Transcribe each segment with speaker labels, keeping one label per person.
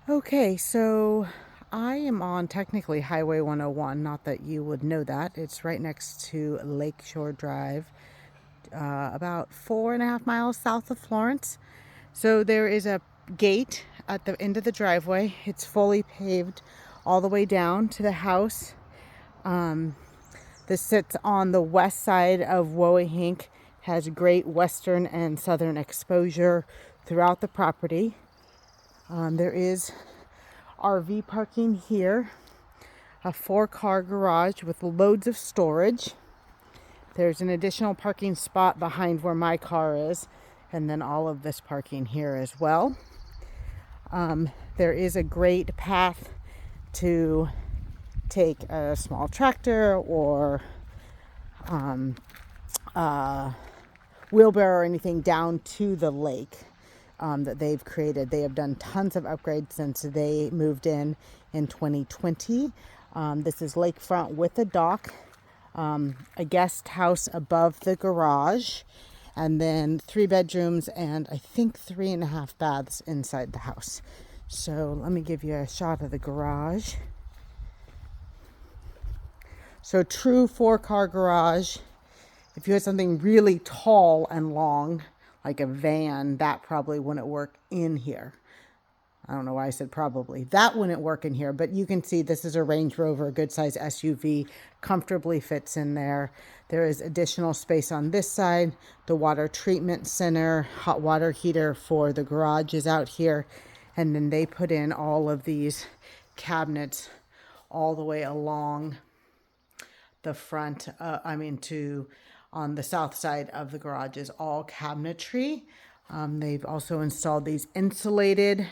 Speaker 1: Okay, so I am on technically Highway 101. Not that you would know that. It's right next to Lakeshore Drive, about 4.5 miles south of Florence. So there is a gate at the end of the driveway. It's fully paved all the way down to the house. Um, this sits on the west side of Woahink, has great western and southern exposure throughout the property. There is RV parking here, a 4-car garage with loads of storage. There's an additional parking spot behind where my car is, and then all of this parking here as well. There is a great path to take a small tractor or wheelbarrow or anything down to the lake that they've created. They have done tons of upgrades since they moved in 2020. This is lakefront with a dock, a guest house above the garage, and then 3 bedrooms and I think 3.5 baths inside the house. So let me give you a shot of the garage. So true 4-car garage. If you had something really tall and long, like a van, that probably wouldn't work in here. I don't know why I said probably. That wouldn't work in here, but you can see this is a Range Rover, a good size SUV, comfortably fits in there. There is additional space on this side. The water treatment center, hot water heater for the garage is out here. And then they put in all of these cabinets all the way along the front, on the south side of the garage is all cabinetry. They've also installed these insulated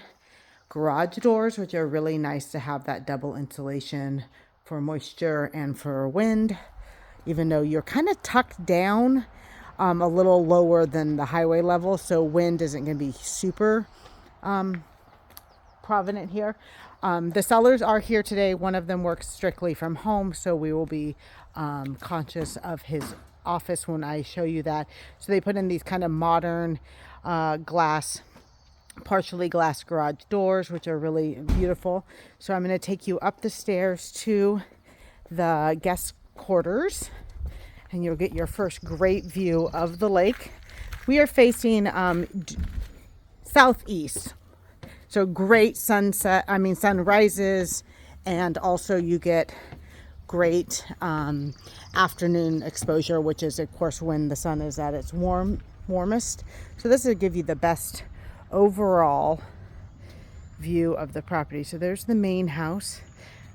Speaker 1: garage doors, which are really nice to have that double insulation for moisture and for wind, even though you're kind of tucked down a little lower than the highway level, so wind isn't going to be super prominent here. The sellers are here today. One of them works strictly from home, so we will be conscious of his office when I show you that. So they put in these kind of modern partially glass garage doors, which are really beautiful. So I'm going to take you up the stairs to the guest quarters, and you'll get your first great view of the lake. We are facing southeast. So great sunrises, and also you get great afternoon exposure, which is of course when the sun is at its warmest. So this will give you the best overall view of the property. So there's the main house.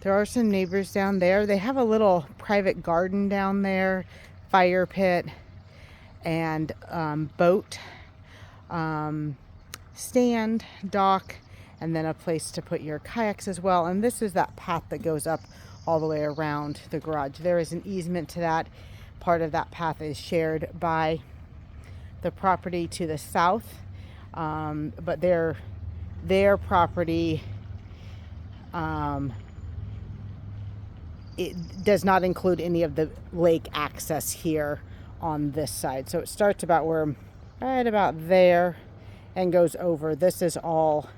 Speaker 1: There are some neighbors down there. They have a little private garden down there, fire pit, and boat stand, dock, and then a place to put your kayaks as well. And this is that path that goes up all the way around the garage. There is an easement to that. Part of that path is shared by the property to the south, but their property, it does not include any of the lake access here on this side. So it starts right about there and goes over. This is all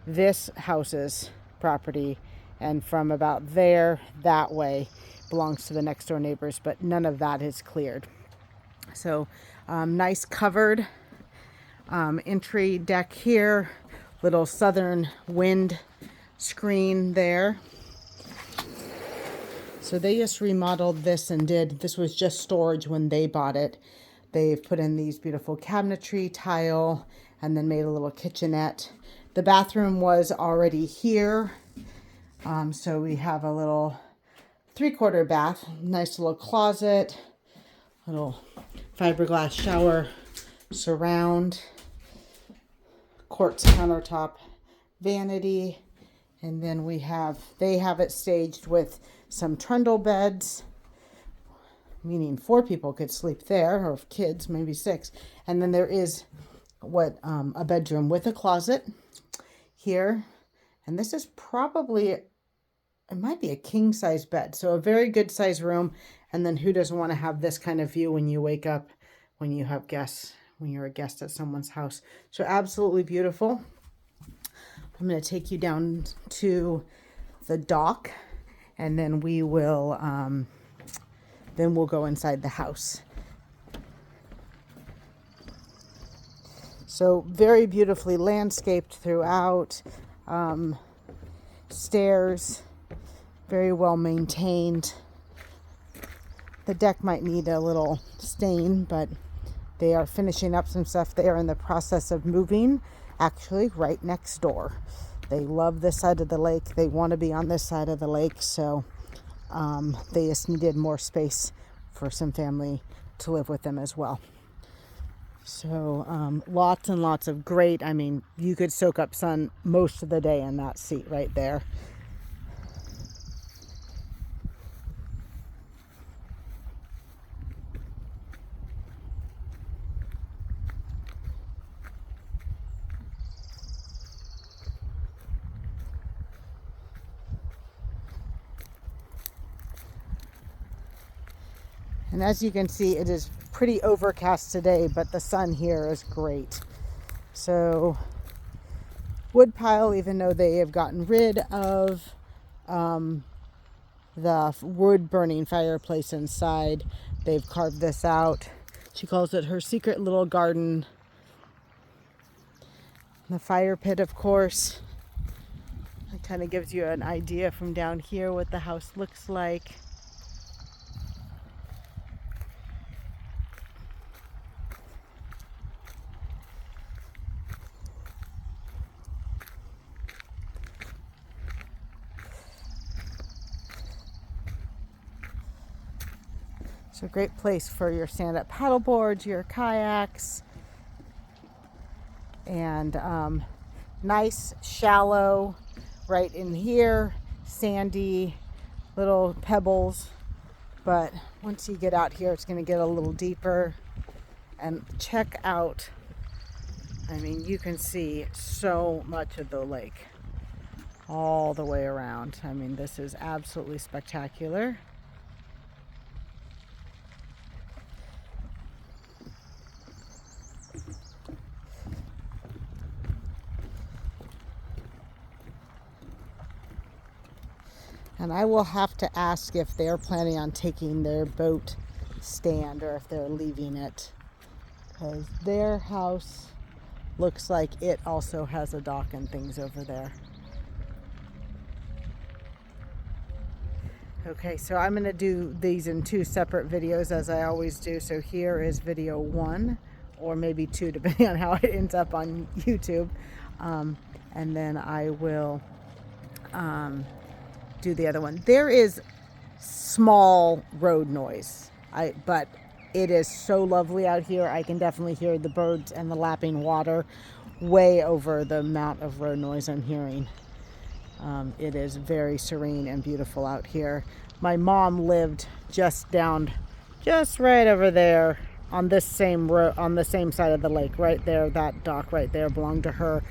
Speaker 1: this house's property, and from about there that way belongs to the next door neighbors, but none of that is cleared. So nice covered entry deck here, little southern wind screen there. So they just remodeled this this was just storage when they bought it. They've put in these beautiful cabinetry tile and then made a little kitchenette. The bathroom was already here. So we have a little 3/4 bath, nice little closet, little fiberglass shower surround, quartz countertop vanity, and then they have it staged with some trundle beds, meaning 4 people could sleep there, or kids, maybe 6. And then there is a bedroom with a closet here. And this is it might be a king size bed. So a very good size room. And then who doesn't want to have this kind of view when you wake up, when you have guests, when you're a guest at someone's house. So absolutely beautiful. I'm going to take you down to the dock, and then we'll go inside the house. So very beautifully landscaped throughout. Stairs, very well maintained. The deck might need a little stain, but they are finishing up some stuff. They are in the process of moving, actually right next door. They love this side of the lake. They want to be on this side of the lake, so they just needed more space for some family to live with them as well. So lots and lots of great, I mean, you could soak up sun most of the day in that seat right there. And as you can see, it is pretty overcast today, but the sun here is great. So woodpile, even though they have gotten rid of the wood burning fireplace inside, they've carved this out. She calls it her secret little garden. The fire pit, of course. It kind of gives you an idea from down here what the house looks like. So great place for your stand-up paddle boards, your kayaks, and nice shallow right in here, sandy little pebbles. But once you get out here, it's going to get a little deeper. And check out, I mean, you can see so much of the lake all the way around. I mean, this is absolutely spectacular. And I will have to ask if they're planning on taking their boat stand or if they're leaving it, because their house looks like it also has a dock and things over there. Okay, so I'm going to do these in two separate videos as I always do. So here is video 1, or maybe 2 depending on how it ends up on YouTube. And then I will do the other one. There is small road noise, but it is so lovely out here. I can definitely hear the birds and the lapping water way over the amount of road noise I'm hearing. It is very serene and beautiful out here. My mom lived just right over there on this same road, on the same side of the lake, right there. That dock right there belonged to her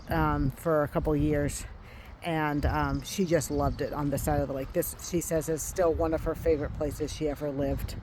Speaker 1: for a couple years. And she just loved it on the side of the lake. This, she says, is still one of her favorite places she ever lived.